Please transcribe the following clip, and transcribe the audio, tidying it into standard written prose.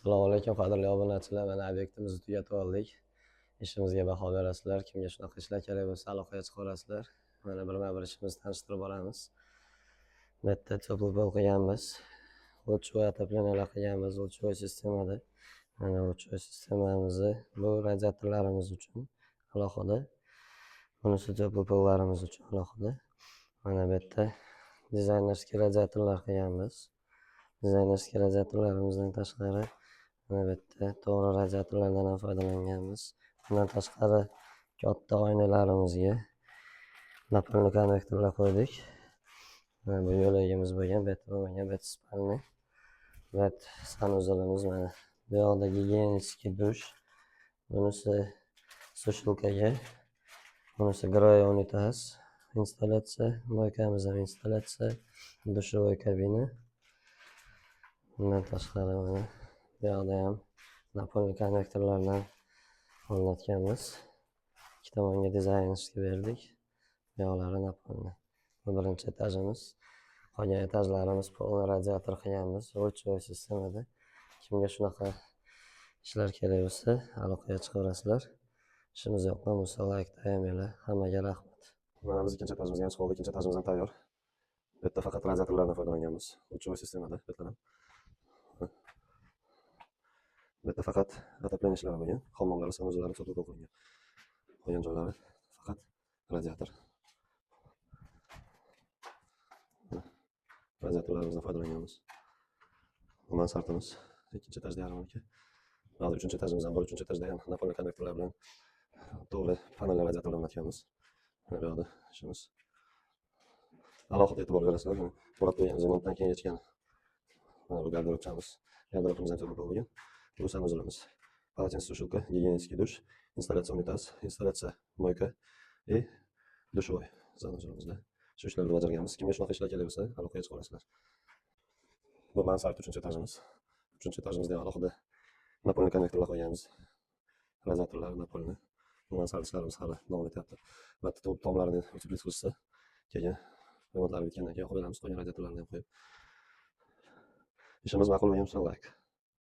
Assalomu alaykum qadrli obunachilar. Mana obyektimizni tugatib oldik. Ishimizga baho berasizlar. Kimga shunaqa ishlar kerak bo'lsa aloqaga chiqaverasizlar. Mana birma-bir ishimizni tanishtirib boramiz. Bu yerda teplый pol qilganmiz. Лучевой отоплениyalar qilganmiz. Лучевой sistemada. Mana лучевой sistemamizni bu radiatorlarimiz uchun alohida. Bunisi teplый pollarimiz uchun alohida. Mana bu yerda dizaynerskiy radiatorlar qilganmiz. Dizaynerskiy radiatorlarimizdan tashqari mana bu yerda to'g'ri radiatorlardan ham foydalanganmiz. Bundan tashqari katta oynalarimizga napolni konvektorlar qo'ydik. Mana bu yo'lagimiz bo'lgan, bu yerda bo'lgan, bu yerda spalni. Bu yerda sanuzolimiz mana. Bu yoqda gigiyenический dush. Bunisi sushilkaga. Bunisi groy unitaz installyatsiya. Moykamiz ham installyatsiya. Dushovoy kabina. Bundan tashqari mana bu yoqda ham napolni konvektorlardan o'rnatganmiz. Ikki tomonga dizaynerskiy berdik. Bu yoqlari napolni. Bu birinchi etajimiz. Qolgan etajlarimiz polni radiator qilganmiz. Лучевой sistemada. Kimga shunaqa ishlar kerak bo'lsa aloqaga chiqaverasizlar. Ishimiz yoqqan bo'lsa like tayyorlaylar. Hammaga rahmat. Mana biz ikkinchi etajimizga chiqib oldik. Ikkinchi etajimiz ham tayyor. Bu yerda faqat radiatorlardan foydalanganmiz. Лучевой sistemada bu yerda. Bu yerda faqat отопление ishlari bo'lgan. Hammomlar, sanuzollar sotib qo'yilgan. Qolgan joylari faqat radiator. Radiatorlarimizdan foydalanganmiz. Bu mansardimiz. Ikkinchi etajda yarim-2. Hozir uchinchi etajimiz ham bor. Uchinchi etajda ham napolni konvektorlar bilan to'g'ri panellar radiatorlar o'rnatganmiz. Mana bu yoqda ishimiz. Alohida e'tibor berasizlar. Bo'lib qo'ygan zamondan keyin yechgan. Mana bu garderobchamiz. Garderobimiz ham to'g'ri bo'lgan. Bu sanuzolimiz. Полотенце сушилка, гигиенический душ, инсталляция унитаз, инсталляция мойка и душевой sanuzolimiz. Shu ishlarni bajarganmiz. Kimga shunaqa ishlar kerak bo'lsa aloqaga chiqaverasizlar. Bu mansard 3-chi etajimiz. 3-chi etajimizda alohida napolni konvektorlar qo'yganmiz. Radiatorlar napolni. Bu mansard ishlarimiz hali davom etyapti. Va tomlarini utiliz qilishsa, keyin remontlari bitgandan keyin qo'yamiz, qolgan radiatorlarni ham qo'yib. Ishimiz ma'qul bo'lsa like.